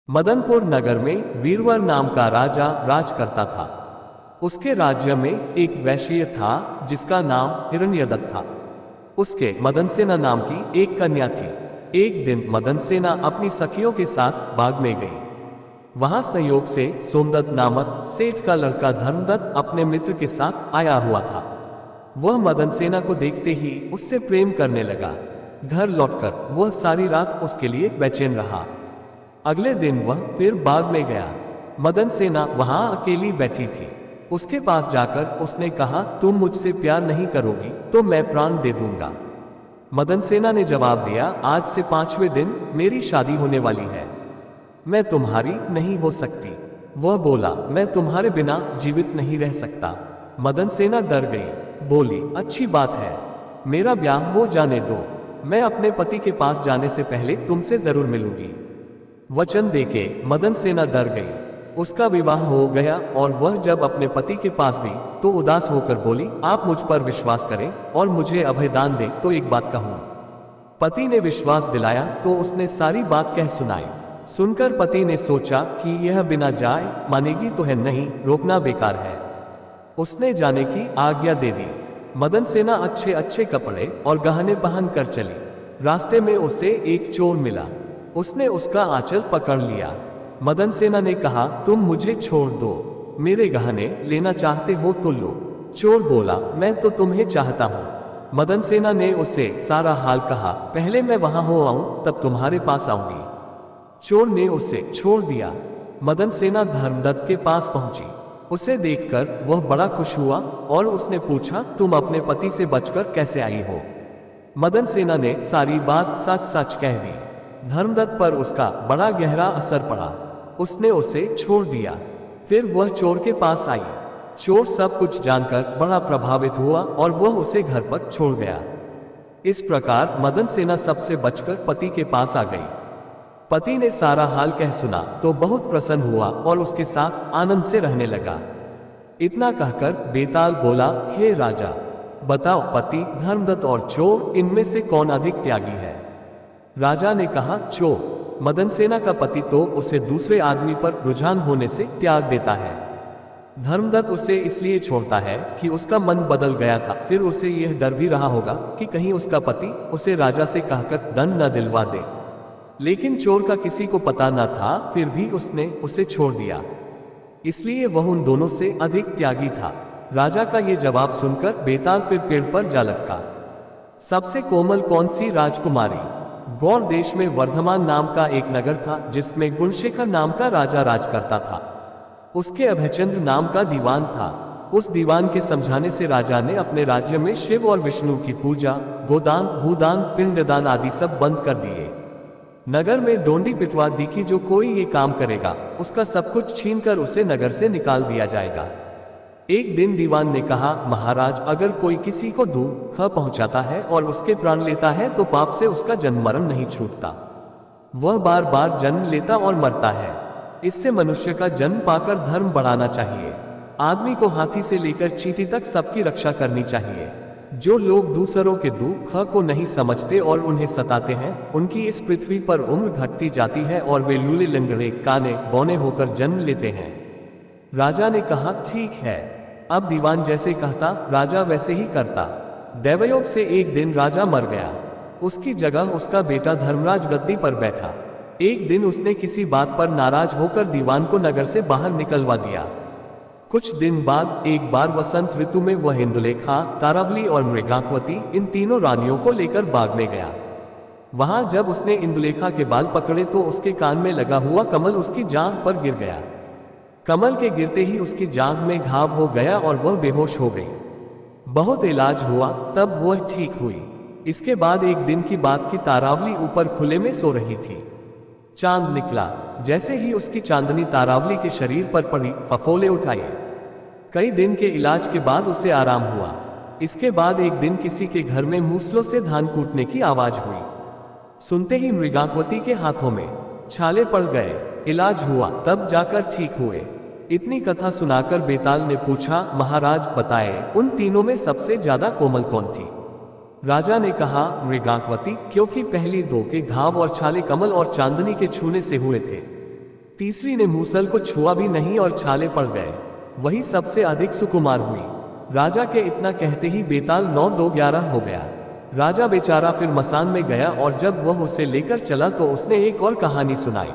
मदनपुर नगर में वीरवर नाम का राजा राज करता था। उसके राज्य में एक वैश्य था जिसका नाम हिरण्यदत्त था। उसके मदनसेना नाम की एक कन्या थी। एक दिन मदनसेना अपनी सखियों के साथ बाग में गई। वहां संयोग से सोमदत्त नामक सेठ का लड़का धर्मदत्त अपने मित्र के साथ आया हुआ था। वह मदनसेना को देखते ही उससे प्रेम करने लगा। घर लौटकर वह सारी रात उसके लिए बेचैन रहा। अगले दिन वह फिर बाग में गया। मदनसेना वहां अकेली बैठी थी। उसके पास जाकर उसने कहा, तुम मुझसे प्यार नहीं करोगी तो मैं प्राण दे दूंगा। मदनसेना ने जवाब दिया, आज से 5वें दिन मेरी शादी होने वाली है, मैं तुम्हारी नहीं हो सकती। वह बोला, मैं तुम्हारे बिना जीवित नहीं रह सकता। मदनसेना डर गई, बोली, अच्छी बात है, मेरा ब्याह हो जाने दो, मैं अपने पति के पास जाने से पहले तुमसे जरूर मिलूंगी। वचन देके मदनसेना डर गई। उसका विवाह हो गया और वह जब अपने पति के पास गई तो उदास होकर बोली, आप मुझ पर विश्वास करें और मुझे अभयदान दें तो एक बात कहूं। पति ने विश्वास दिलाया तो उसने सारी बात कह सुनाई। सुनकर पति ने सोचा कि यह बिना जाए मानेगी तो है नहीं, रोकना बेकार है। उसने जाने की आज्ञा दे दी। मदनसेना अच्छे अच्छे कपड़े और गहने पहन कर चली। रास्ते में उसे एक चोर मिला। उसने उसका आंचल पकड़ लिया। मदनसेना ने कहा, तुम मुझे छोड़ दो, मेरे गहने लेना चाहते हो तो लो। चोर बोला, मैं तो तुम्हें चाहता हूं। मदनसेना ने उसे सारा हाल कहा, पहले मैं वहां हो आऊं तब तुम्हारे पास आऊंगी। चोर ने उसे छोड़ दिया। मदनसेना धर्मदत्त के पास पहुंची। उसे देखकर वह बड़ा खुश हुआ और उसने पूछा, तुम अपने पति से बचकर कैसे आई हो? मदनसेना ने सारी बात सच सच कह दी। धर्मदत्त पर उसका बड़ा गहरा असर पड़ा। उसने उसे छोड़ दिया। फिर वह चोर के पास आई। चोर सब कुछ जानकर बड़ा प्रभावित हुआ और वह उसे घर पर छोड़ गया। इस प्रकार मदनसेना सबसे बचकर पति के पास आ गई। पति ने सारा हाल कह सुना तो बहुत प्रसन्न हुआ और उसके साथ आनंद से रहने लगा। इतना कहकर बेताल बोला, हे राजा, बताओ पति, धर्मदत्त और चोर, इनमें से कौन अधिक त्यागी है? राजा ने कहा, चोर। मदनसेना का पति तो उसे दूसरे आदमी पर रुझान होने से त्याग देता है। धर्मदत्त उसे इसलिए छोड़ता है कि उसका मन बदल गया था। फिर उसे यह डर भी रहा होगा कि कहीं उसका पति उसे राजा से कहकर दंड न दिलवा दे। लेकिन चोर का किसी को पता न था, फिर भी उसने उसे छोड़ दिया, इसलिए वह उन दोनों से अधिक त्यागी था। राजा का यह जवाब सुनकर बेताल फिर पेड़ पर जा लटका। सबसे कोमल कौन सी राजकुमारी? गौड़ देश में वर्धमान नाम का एक नगर था जिसमें गुणशेखर नाम का राजा राज करता था। उसके अभयचंद्र नाम का दीवान था। उस दीवान के समझाने से राजा ने अपने राज्य में शिव और विष्णु की पूजा, गोदान, भूदान, पिंडदान आदि सब बंद कर दिए। नगर में डोंडी पिटवा दी कि जो कोई ये काम करेगा उसका सब कुछ छीनकर उसे नगर से निकाल दिया जाएगा। एक दिन दीवान ने कहा, महाराज, अगर कोई किसी को दुख पहुंचाता है और उसके प्राण लेता है तो पाप से उसका जन्म मरण नहीं छूटता। वह बार बार जन्म लेता और मरता है। इससे मनुष्य का जन्म पाकर धर्म बढ़ाना चाहिए। आदमी को हाथी से लेकर चींटी तक सबकी रक्षा करनी चाहिए। जो लोग दूसरों के दुख को नहीं समझते और उन्हें सताते हैं, उनकी इस पृथ्वी पर उम्र घटती जाती है और वे लूले लंगड़े काने बौने होकर जन्म लेते हैं। राजा ने कहा, ठीक है। अब दीवान जैसे कहता राजा वैसे ही करता। दैवयोग से एक दिन राजा मर गया। उसकी जगह उसका बेटा धर्मराज गद्दी पर बैठा। एक दिन उसने किसी बात पर नाराज होकर दीवान को नगर से बाहर निकलवा दिया। कुछ दिन बाद एक बार वसंत ऋतु में वह इंदुलेखा, तारावली और मृगांकवती, इन तीनों रानियों को लेकर बाग में गया। वहां जब उसने इंदुलेखा के बाल पकड़े तो उसके कान में लगा हुआ कमल उसकी जांघ पर गिर गया। कमल के गिरते ही उसकी जांघ में घाव हो गया और वह बेहोश हो गई। बहुत इलाज हुआ तब वह ठीक हुई। इसके बाद एक दिन की बात की, तारावली ऊपर खुले में सो रही थी। चांद निकला। जैसे ही उसकी चांदनी तारावली के शरीर पर पड़ी, फफोले उठाए। कई दिन के इलाज के बाद उसे आराम हुआ। इसके बाद एक दिन किसी के घर में मूसलों से धान कूटने की आवाज हुई। सुनते ही मृगांकवती के हाथों में छाले पड़ गए। इलाज हुआ तब जाकर ठीक हुए। इतनी कथा सुनाकर बेताल ने पूछा, महाराज बताए, उन तीनों में सबसे ज्यादा कोमल कौन थी? राजा ने कहा, मृगांकवती, क्योंकि पहली दो के घाव और छाले कमल और चांदनी के छूने से हुए थे। तीसरी ने मूसल को छुआ भी नहीं और छाले पड़ गए। वही सबसे अधिक सुकुमार हुई। राजा के इतना कहते ही बेताल 9-2-11 हो गया। राजा बेचारा फिर मसान में गया और जब वह उसे लेकर चला तो उसने एक और कहानी सुनाई।